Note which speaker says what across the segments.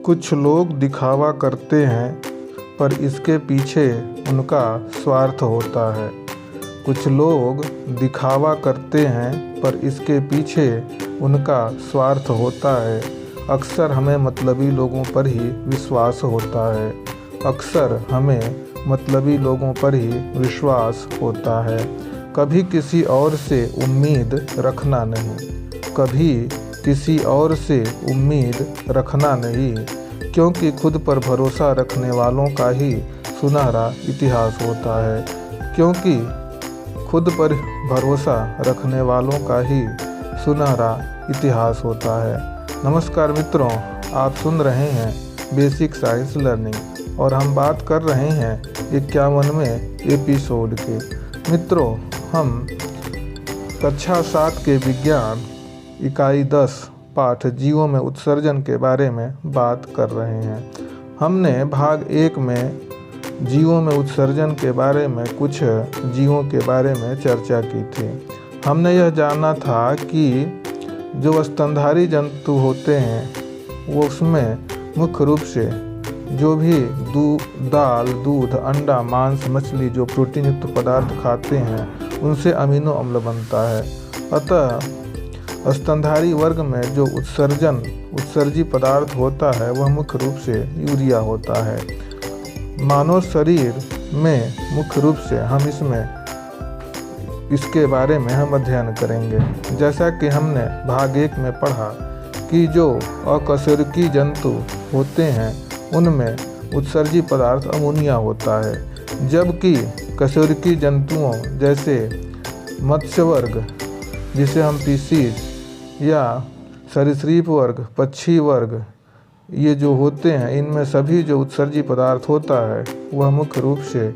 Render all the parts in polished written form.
Speaker 1: कुछ लोग दिखावा करते हैं पर इसके पीछे उनका स्वार्थ होता है। कुछ लोग दिखावा करते हैं पर इसके पीछे उनका स्वार्थ होता है। अक्सर हमें मतलबी लोगों पर ही विश्वास होता है। अक्सर हमें मतलबी लोगों पर ही विश्वास होता है। कभी किसी और से उम्मीद रखना नहीं, कभी किसी और से उम्मीद रखना नहीं, क्योंकि खुद पर भरोसा रखने वालों का ही सुनहरा इतिहास होता है। क्योंकि खुद पर भरोसा रखने वालों का ही सुनहरा इतिहास होता है। नमस्कार मित्रों, आप सुन रहे हैं बेसिक साइंस लर्निंग और हम बात कर रहे हैं 51वें एपिसोड के। मित्रों, हम कक्षा 7 के विज्ञान इकाई 10 पाठ जीवों में उत्सर्जन के बारे में बात कर रहे हैं। हमने भाग 1 में जीवों में उत्सर्जन के बारे में कुछ जीवों के बारे में चर्चा की थी। हमने यह जाना था कि जो स्तनधारी जंतु होते हैं वो उसमें मुख्य रूप से जो भी दाल, दूध, अंडा, मांस, मछली जो प्रोटीन युक्त पदार्थ खाते हैं उनसे अमीनो अम्ल बनता है। अतः स्तनधारी वर्ग में जो उत्सर्जी पदार्थ होता है वह मुख्य रूप से यूरिया होता है। मानव शरीर में मुख्य रूप से हम इसके बारे में हम अध्ययन करेंगे। जैसा कि हमने भाग 1 में पढ़ा कि जो अकशेरुकी जंतु होते हैं उनमें उत्सर्जी पदार्थ अमोनिया होता है, जबकि कशेरुकी जंतुओं जैसे मत्स्य वर्ग जिसे हम पीसीज या सरीसृप वर्ग, पक्षी वर्ग ये जो होते हैं इनमें सभी जो उत्सर्जी पदार्थ होता है वह मुख्य रूप से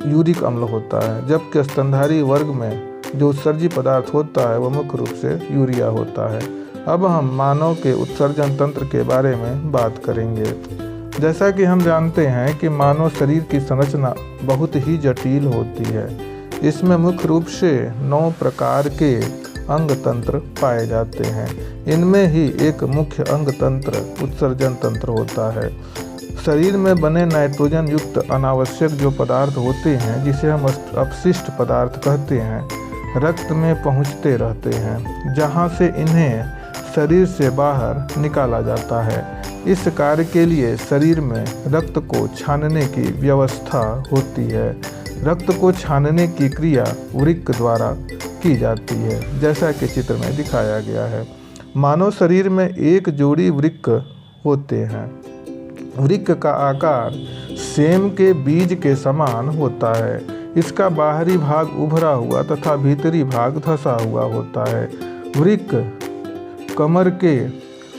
Speaker 1: यूरिक अम्ल होता है, जबकि स्तनधारी वर्ग में जो उत्सर्जी पदार्थ होता है वह मुख्य रूप से यूरिया होता है। अब हम मानव के उत्सर्जन तंत्र के बारे में बात करेंगे। जैसा कि हम जानते हैं कि मानव शरीर की संरचना बहुत ही जटिल होती है। इसमें मुख्य रूप से 9 प्रकार के अंग तंत्र पाए जाते हैं। इनमें ही एक मुख्य अंग तंत्र उत्सर्जन तंत्र होता है। शरीर में बने नाइट्रोजन युक्त अनावश्यक जो पदार्थ होते हैं जिसे हम अपशिष्ट पदार्थ कहते हैं, रक्त में पहुंचते रहते हैं, जहां से इन्हें शरीर से बाहर निकाला जाता है। इस कार्य के लिए शरीर में रक्त को छानने की व्यवस्था होती है। रक्त को छानने की क्रिया वृक्क द्वारा की जाती है, जैसा कि चित्र में दिखाया गया है। मानव शरीर में एक जोड़ी वृक्क होते हैं। वृक्क का आकार सेम के बीज के समान होता है। इसका बाहरी भाग उभरा हुआ तथा भीतरी भाग धंसा हुआ होता है। वृक्क कमर के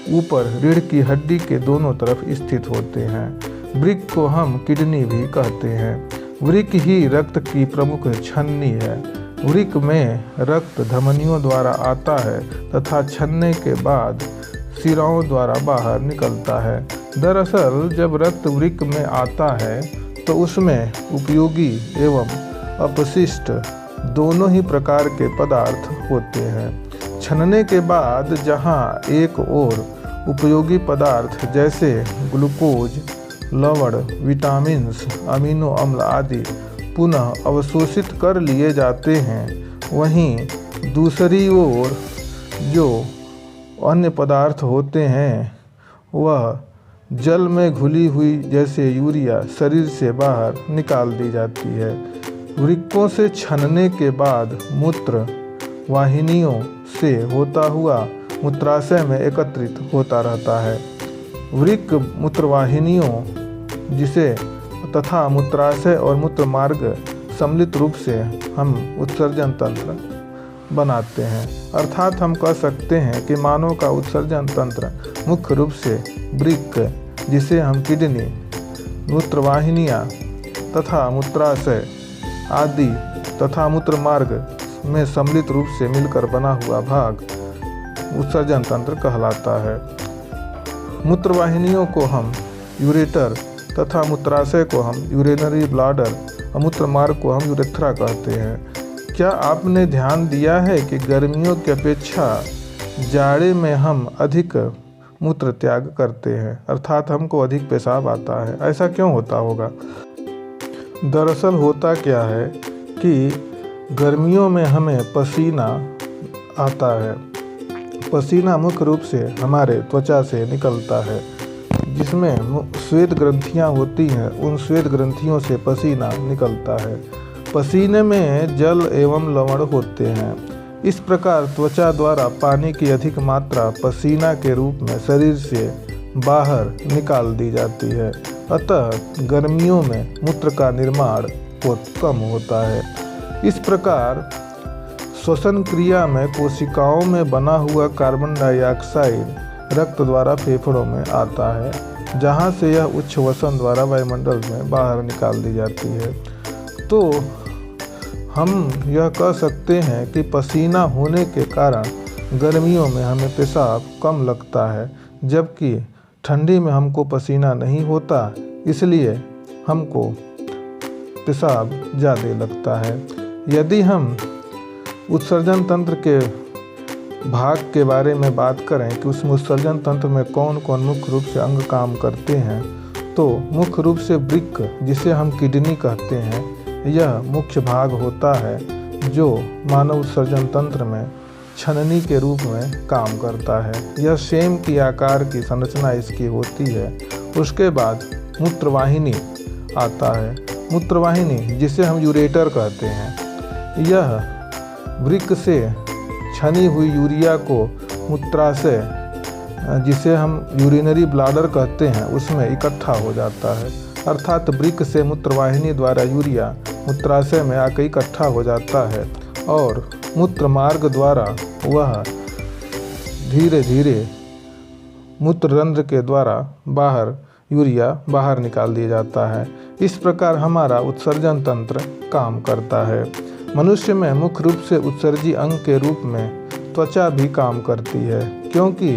Speaker 1: ऊपर रीढ़ की हड्डी के दोनों तरफ स्थित होते हैं। वृक्क को हम किडनी भी कहते हैं। वृक्क ही रक्त की प्रमुख छन्नी है। वृक्क में रक्त धमनियों द्वारा आता है तथा छन्ने के बाद सिराओं द्वारा बाहर निकलता है। दरअसल जब रक्त वृक्क में आता है तो उसमें उपयोगी एवं अपशिष्ट दोनों ही प्रकार के पदार्थ होते हैं। छनने के बाद जहां एक ओर उपयोगी पदार्थ जैसे ग्लूकोज, लवण, विटामिन्स, अमीनो अम्ल आदि पुनः अवशोषित कर लिए जाते हैं, वहीं दूसरी ओर जो अन्य पदार्थ होते हैं वह जल में घुली हुई जैसे यूरिया शरीर से बाहर निकाल दी जाती है। वृक्कों से छनने के बाद मूत्र वाहिनियों से होता हुआ मूत्राशय में एकत्रित होता रहता है। वृक्क मूत्रवाहिनियों जिसे तथा मूत्राशय और मूत्र मार्ग सम्मिलित रूप से हम उत्सर्जन तंत्र बनाते हैं। अर्थात हम कह सकते हैं कि मानव का उत्सर्जन तंत्र मुख्य रूप से वृक्क जिसे हम किडनी, मूत्रवाहिनियाँ तथा मूत्राशय आदि तथा मूत्र मार्ग में सम्मिलित रूप से मिलकर बना हुआ भाग उत्सर्जन तंत्र कहलाता है। मूत्रवाहिनियों को हम यूरेटर तथा मूत्राशय को हम यूरिनरी ब्लाडर और मूत्र मार्ग को हम यूरेथ्रा कहते हैं। क्या आपने ध्यान दिया है कि गर्मियों की अपेक्षा जाड़े में हम अधिक मूत्र त्याग करते हैं, अर्थात हमको अधिक पेशाब आता है। ऐसा क्यों होता होगा? दरअसल होता क्या है कि गर्मियों में हमें पसीना आता है। पसीना मुख्य रूप से हमारे त्वचा से निकलता है, जिसमें श्वेत ग्रंथियां होती हैं। उन श्वेत ग्रंथियों से पसीना निकलता है। पसीने में जल एवं लवण होते हैं। इस प्रकार त्वचा द्वारा पानी की अधिक मात्रा पसीना के रूप में शरीर से बाहर निकाल दी जाती है। अतः गर्मियों में मूत्र का निर्माण कम होता है। इस प्रकार श्वसन क्रिया में कोशिकाओं में बना हुआ कार्बन डाइऑक्साइड रक्त द्वारा फेफड़ों में आता है, जहां से यह उच्छ्वसन द्वारा वायुमंडल में बाहर निकाल दी जाती है। तो हम यह कह सकते हैं कि पसीना होने के कारण गर्मियों में हमें पेशाब कम लगता है, जबकि ठंडी में हमको पसीना नहीं होता, इसलिए हमको पेशाब ज़्यादा लगता है। यदि हम उत्सर्जन तंत्र के भाग के बारे में बात करें कि उस उत्सर्जन तंत्र में कौन कौन मुख्य रूप से अंग काम करते हैं, तो मुख्य रूप से वृक्क, जिसे हम किडनी कहते हैं, यह मुख्य भाग होता है जो मानव उत्सर्जन तंत्र में छननी के रूप में काम करता है। यह सेम की आकार की संरचना इसकी होती है। उसके बाद मूत्रवाहिनी आता है। मूत्रवाहिनी, जिसे हम यूरेटर कहते हैं, यह वृक्क से छनी हुई यूरिया को मूत्राशय, जिसे हम यूरिनरी ब्लाडर कहते हैं, उसमें इकट्ठा हो जाता है। अर्थात वृक्क से मूत्रवाहिनी द्वारा यूरिया मूत्राशय में आकर इकट्ठा हो जाता है और मूत्र मार्ग द्वारा वह धीरे धीरे मूत्ररंध्र के द्वारा यूरिया बाहर निकाल दिया जाता है। इस प्रकार हमारा उत्सर्जन तंत्र काम करता है। मनुष्य में मुख्य रूप से उत्सर्जी अंग के रूप में त्वचा भी काम करती है, क्योंकि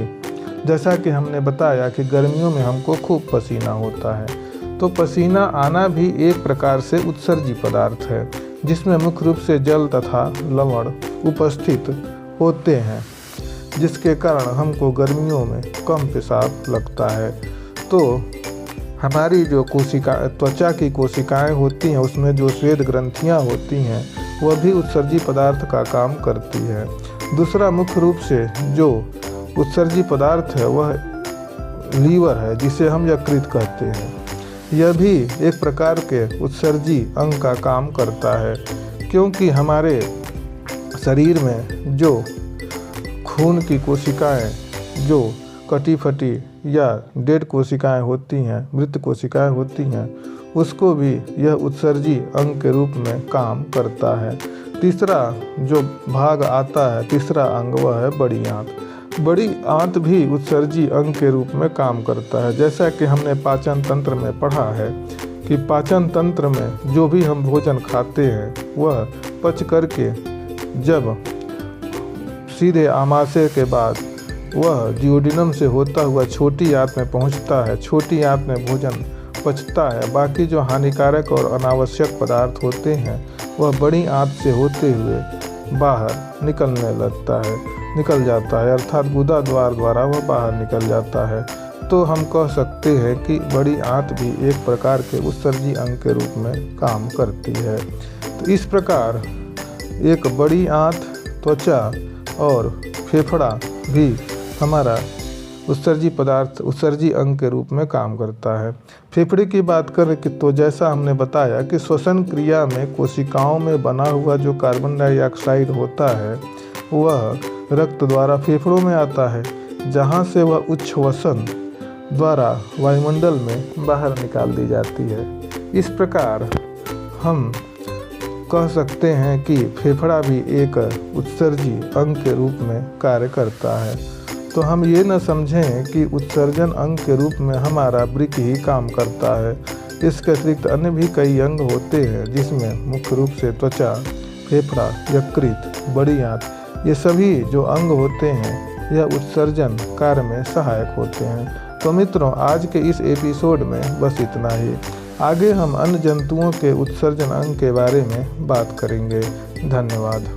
Speaker 1: जैसा कि हमने बताया कि गर्मियों में हमको खूब पसीना होता है, तो पसीना आना भी एक प्रकार से उत्सर्जी पदार्थ है, जिसमें मुख्य रूप से जल तथा लवण उपस्थित होते हैं, जिसके कारण हमको गर्मियों में कम पेशाब लगता है। तो हमारी जो त्वचा की कोशिकाएं होती हैं, उसमें जो श्वेत ग्रंथियां होती हैं, वह भी उत्सर्जी पदार्थ का काम करती है। दूसरा मुख्य रूप से जो उत्सर्जी पदार्थ है वह लीवर है, जिसे हम यकृत कहते हैं। यह भी एक प्रकार के उत्सर्जी अंग का काम करता है, क्योंकि हमारे शरीर में जो खून की कोशिकाएं, जो कटी फटी या डेड कोशिकाएं होती हैं, मृत कोशिकाएं होती हैं, उसको भी यह उत्सर्जी अंग के रूप में काम करता है। तीसरा जो भाग आता है, तीसरा अंग, वह है बड़ी आंत। बड़ी आंत भी उत्सर्जी अंग के रूप में काम करता है। जैसा कि हमने पाचन तंत्र में पढ़ा है कि पाचन तंत्र में जो भी हम भोजन खाते हैं, वह पच करके जब सीधे आमाशय के बाद वह डिओडिनम से होता हुआ छोटी आंत में पहुंचता है। छोटी आंत में भोजन पचता है। बाकी जो हानिकारक और अनावश्यक पदार्थ होते हैं, वह बड़ी आंत से होते हुए बाहर निकल जाता है, अर्थात गुदा द्वार द्वारा वह बाहर निकल जाता है। तो हम कह सकते हैं कि बड़ी आंत भी एक प्रकार के उत्सर्जी अंग के रूप में काम करती है। तो इस प्रकार एक बड़ी आंत, त्वचा और फेफड़ा भी हमारा उत्सर्जी अंग के रूप में काम करता है। फेफड़े की बात करें कि तो जैसा हमने बताया कि श्वसन क्रिया में कोशिकाओं में बना हुआ जो कार्बन डाइऑक्साइड होता है, वह रक्त द्वारा फेफड़ों में आता है, जहाँ से वह उच्छ्वसन द्वारा वायुमंडल में बाहर निकाल दी जाती है। इस प्रकार हम कह सकते हैं कि फेफड़ा भी एक उत्सर्जी अंग के रूप में कार्य करता है। तो हम ये न समझें कि उत्सर्जन अंग के रूप में हमारा वृक्क ही काम करता है। इसके अतिरिक्त अन्य भी कई अंग होते हैं, जिसमें मुख्य रूप से त्वचा, फेफड़ा, यकृत, बड़ी आंत, ये सभी जो अंग होते हैं, यह उत्सर्जन कार्य में सहायक होते हैं। तो मित्रों, आज के इस एपिसोड में बस इतना ही। आगे हम अन्य जंतुओं के उत्सर्जन अंग के बारे में बात करेंगे। धन्यवाद।